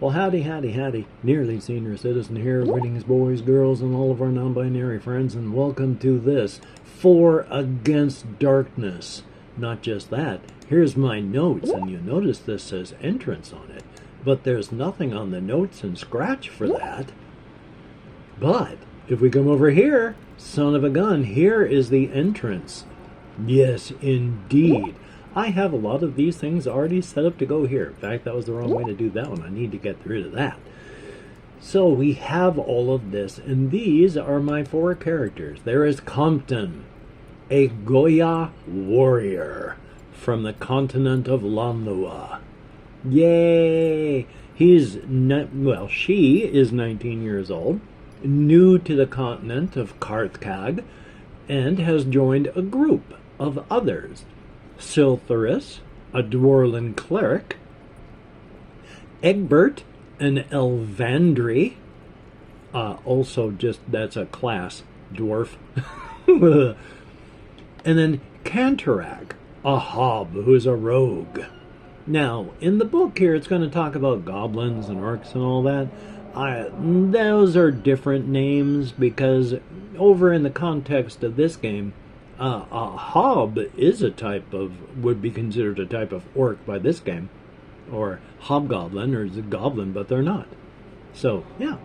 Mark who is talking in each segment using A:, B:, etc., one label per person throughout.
A: Well, howdy, howdy, howdy. Nearly senior citizen here, greetings boys, girls, and all of our non-binary friends, and welcome to this For Against Darkness. Not just that, here's my notes, and you notice this says entrance on it, but there's nothing on the notes in Scratch for that. But if we come over here, son of a gun, here is the entrance. Yes, indeed. I have a lot of these things already set up to go here. In fact, that was the wrong way to do that one. I need to get rid of that. So we have all of this, and these are my four characters. There is Compton, a Goya warrior from the continent of Lanlua. Yay! She is 19 years old, new to the continent of Karthkag, and has joined a group of others. Siltherus, a Dwarlen cleric, Egbert, an Elvandri, that's a class, dwarf, and then Cantorag, a hob who's a rogue. Now, in the book here, it's going to talk about goblins and orcs and all that. Those are different names because over in the context of this game, a hob is would be considered a type of orc by this game, or hobgoblin, or goblin, but they're not. So, yeah.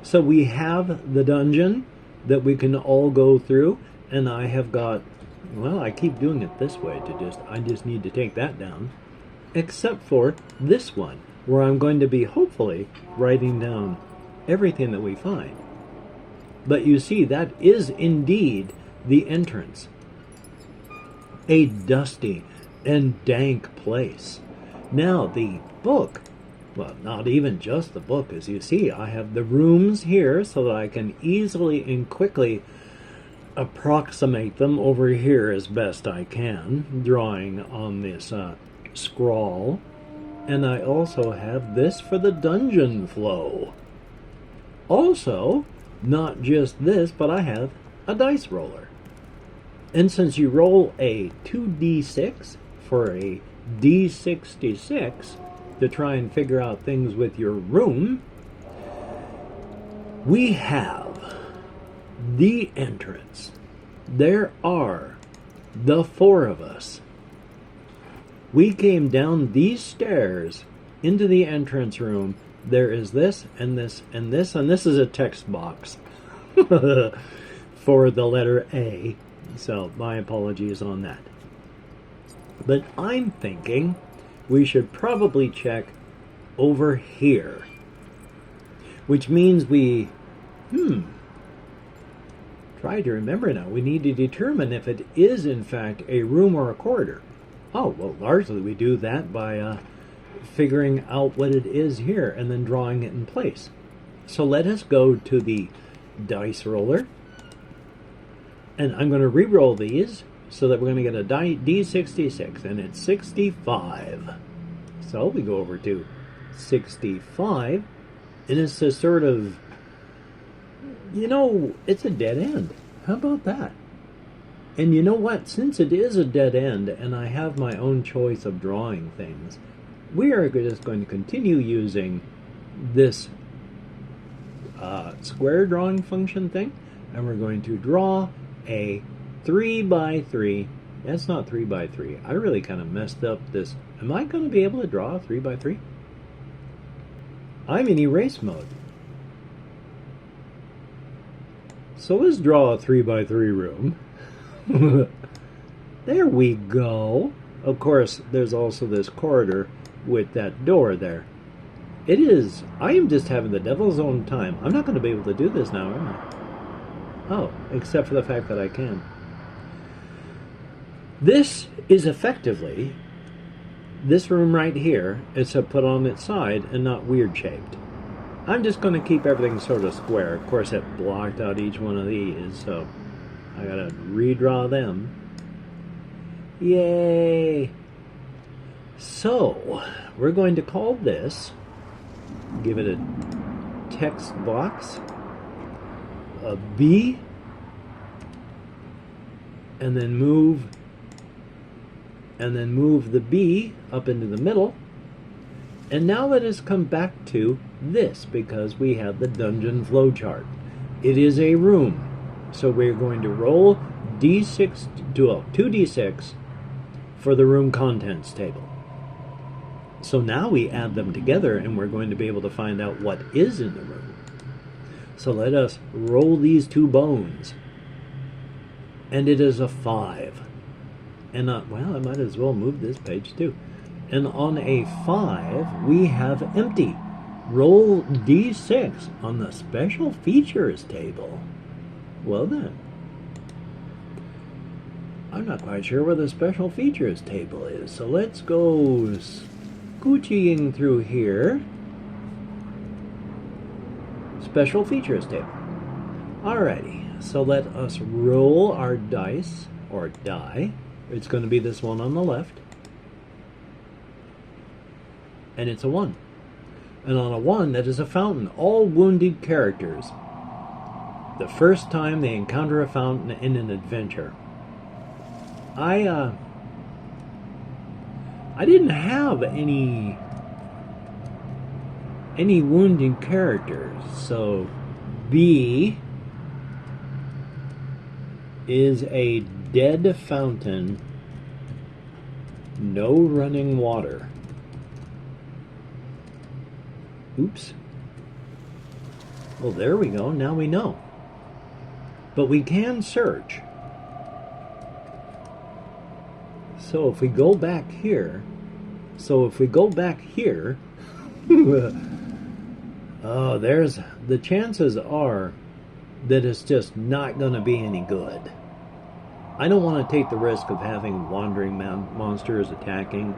A: So we have the dungeon that we can all go through, and I have got, well, I keep doing it this way I just need to take that down, except for this one, where I'm going to be hopefully writing down everything that we find. But you see, that is indeed the entrance. A dusty and dank place. Now, the book, well, not even just the book, as you see, I have the rooms here so that I can easily and quickly approximate them over here as best I can, drawing on this scrawl. And I also have this for the dungeon flow. Also, not just this, but I have a dice roller. And since you roll a 2d6 for a d66 to try and figure out things with your room, we have the entrance. There are the four of us. We came down these stairs into the entrance room. There is this and this and this, and this is a text box for the letter A. So my apologies on that. But I'm thinking we should probably check over here, which means we try to remember now. We need to determine if it is in fact a room or a corridor. Oh, well, largely we do that by figuring out what it is here and then drawing it in place. So let us go to the dice roller, and I'm going to re-roll these so that we're going to get a D66, and it's 65. So we go over to 65, and it's a sort of, it's a dead end. How about that? And you know what? Since it is a dead end, and I have my own choice of drawing things, we are just going to continue using this square drawing function thing, and we're going to draw a 3x3. That's not 3x3. I really kind of messed up this. Am I going to be able to draw a 3x3? I'm in erase mode. So let's draw a 3x3 room. There we go. Of course, there's also this corridor with that door there. I am just having the devil's own time. I'm not going to be able to do this now, am I? Oh, except for the fact that I can. This is effectively this room right here. It's put on its side and not weird shaped. I'm just going to keep everything sort of square. Of course, it blocked out each one of these, so I gotta redraw them. Yay! So, we're going to call this, give it a text box, a B, and then move the B up into the middle, And now let us come back to this, because we have the dungeon flowchart. It is a room. So we're going to roll d6, 2d6 for the room contents table. So now we add them together and we're going to be able to find out what is in the room. So let us roll these two bones. And it is a 5. And well, I might as well move this page too. And on a 5, we have empty. Roll d6 on the special features table. Well then. I'm not quite sure where the special features table is. So let's go scooching through here. Special features table. Alrighty, so let us roll our dice, or die. It's going to be this one on the left. And it's a 1. And on a 1, that is a fountain. All wounded characters. The first time they encounter a fountain in an adventure. I didn't have any wounded characters, so B is a dead fountain, no running water. Oops. Well, there we go. Now we know. But we can search. So if we go back here, oh, there's the chances are that it's just not going to be any good. I don't want to take the risk of having wandering monsters attacking.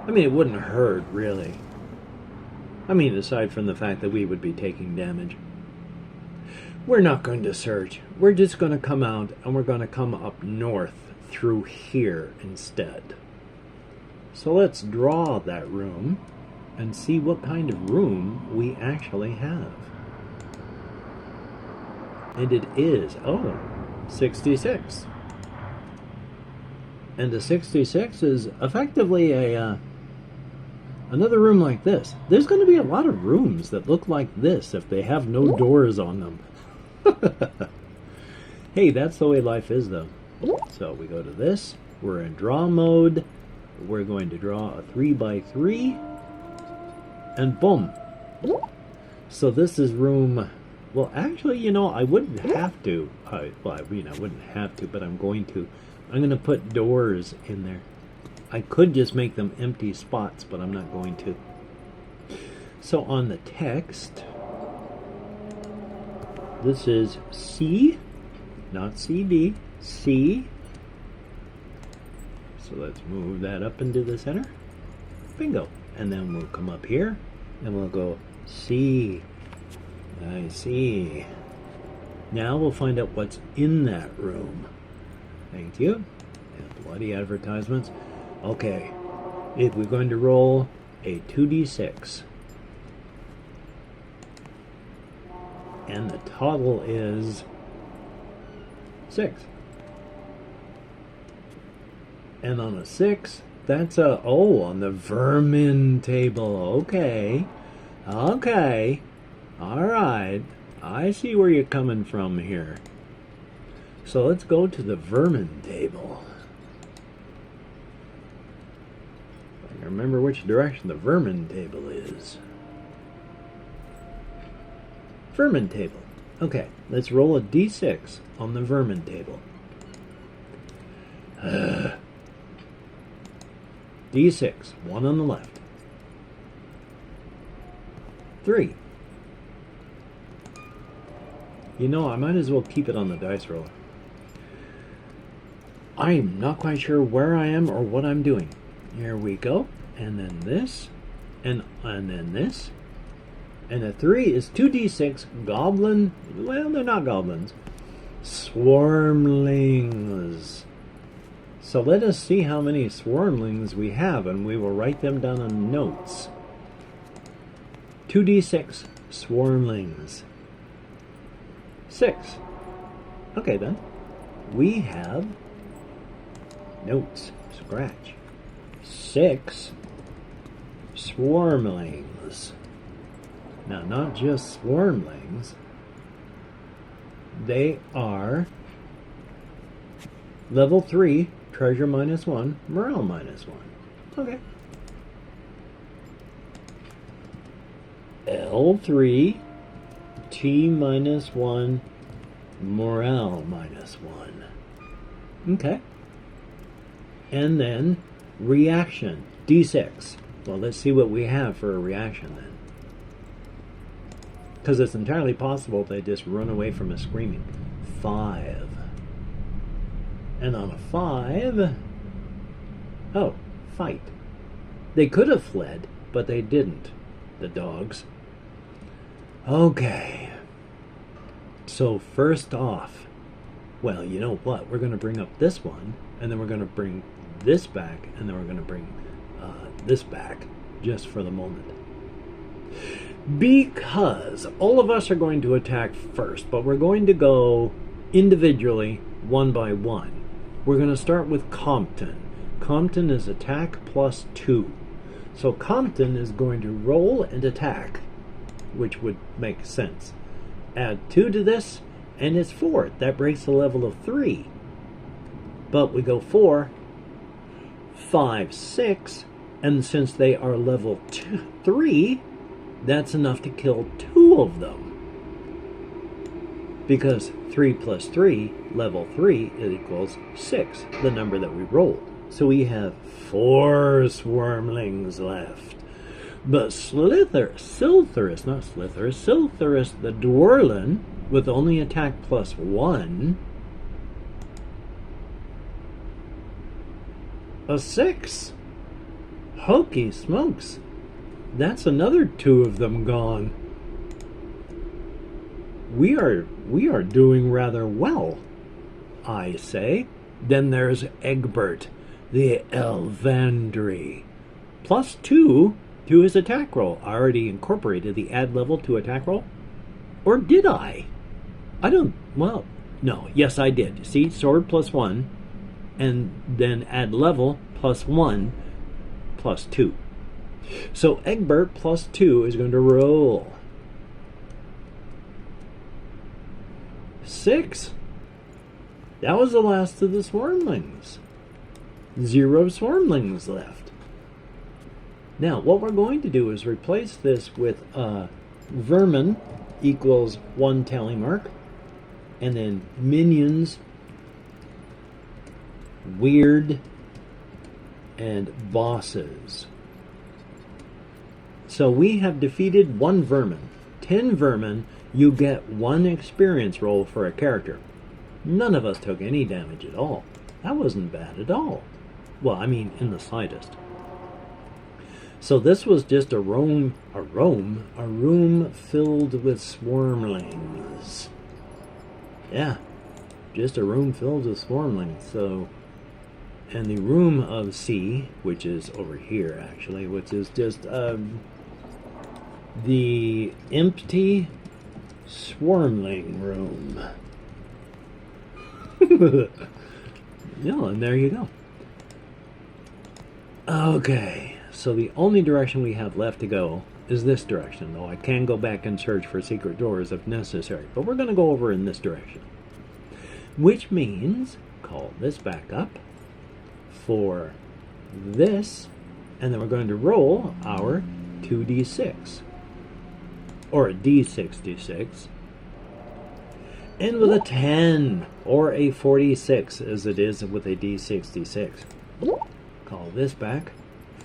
A: I mean, it wouldn't hurt, really. I mean, aside from the fact that we would be taking damage. We're not going to search. We're just going to come out and we're going to come up north through here instead. So let's draw that room and see what kind of room we actually have. And it is, 66. And the 66 is effectively another room like this. There's going to be a lot of rooms that look like this if they have no doors on them. Hey, that's the way life is, though. So we go to this. We're in draw mode. We're going to draw a 3x3. And boom. So this is room... Well, actually, you know, I wouldn't have to. I wouldn't have to, but I'm going to. I'm going to put doors in there. I could just make them empty spots, but I'm not going to. So on the text, this is C, not CD, C. So let's move that up into the center. Bingo. And then we'll come up here, and we'll go C. I see. Now we'll find out what's in that room. Thank you. And bloody advertisements. Okay, if we're going to roll a 2d6, and the total is 6, and on a 6, that's on the vermin table. Okay, all right, I see where you're coming from here. So let's go to the vermin table. Remember which direction the vermin table is. Vermin table. Okay, let's roll a d6 on the vermin table. D6, 1 on the left. 3. You know, I might as well keep it on the dice roller. I'm not quite sure where I am or what I'm doing. Here we go. And then this. And then this. And the 3 is 2d6 goblin. Well, they're not goblins. Swarmlings. So let us see how many swarmlings we have, and we will write them down on notes. 2d6 swarmlings. 6. Okay then. We have notes. Scratch. 6 swarmlings. Now, not just swarmlings. They are level 3, treasure -1, morale -1. Okay. L3, T -1, morale -1. Okay. And then reaction, D6. Well, let's see what we have for a reaction then. Because it's entirely possible they just run away from us screaming. 5. And on a 5, oh, fight. They could have fled, but they didn't, the dogs. Okay. So first off, well, you know what? We're going to bring up this one, and then we're going to bring this back, and then we're going to bring this back just for the moment. Because all of us are going to attack first, but we're going to go individually, one by one. We're going to start with Compton. Compton is attack +2. So Compton is going to roll and attack, which would make sense. Add 2 to this, and it's 4. That breaks the level of 3. But we go 4, 5, 6, and since they are level 3, that's enough to kill 2 of them. Because 3 + 3, level 3, equals 6, the number that we rolled. So we have 4 swarmlings left. But Silthurus the Dwarlin, with only attack +1, a 6. Hokey smokes. That's another 2 of them gone. We are doing rather well, I say. Then there's Egbert, the Elvandri. +2 to his attack roll. I already incorporated the add level to attack roll. Or did I? I don't, well, no, yes I did. See, sword +1, and then add level +1, +2. So Egbert +2 is going to roll 6. That was the last of the swarmlings. 0 swarmlings left. Now, what we're going to do is replace this with vermin equals 1 tally mark, and then minions, weird, and bosses. So we have defeated 1 vermin. 10 vermin, you get 1 experience roll for a character. None of us took any damage at all. That wasn't bad at all. Well, I mean, in the slightest. So this was just a room filled with swarmlings. Yeah, just a room filled with swarmlings. So, and the room of C, which is over here actually, which is just the empty swarmling room. Yeah, and there you go. Okay. So the only direction we have left to go is this direction, though I can go back and search for secret doors if necessary. But we're going to go over in this direction. Which means, call this back up for this, and then we're going to roll our 2d6. Or a d6d6. And with a 10, or a 46, as it is with a d6d6. Call this back.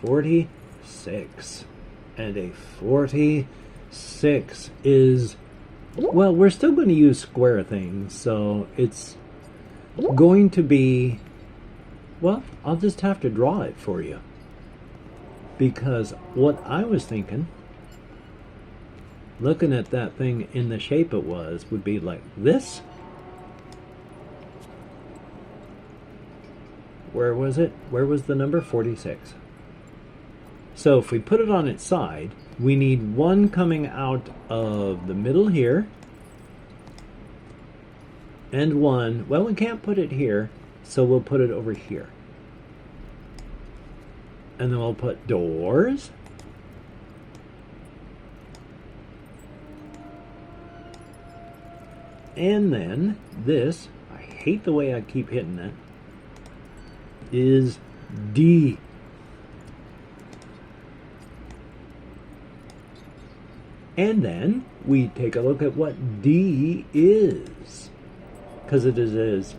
A: 46. And a 46 is, well, we're still going to use square things, so it's going to be, well, I'll just have to draw it for you. Because what I was thinking, looking at that thing in the shape it was, would be like this. Where was it? Where was the number? 46. So if we put it on its side, we need 1 coming out of the middle here, and 1, well, we can't put it here, so we'll put it over here. And then we'll put doors, And then this, I hate the way I keep hitting that, is D. And then we take a look at what D is. Because it is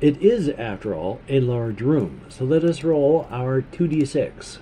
A: it is, after all, a large room. So let us roll our 2d6.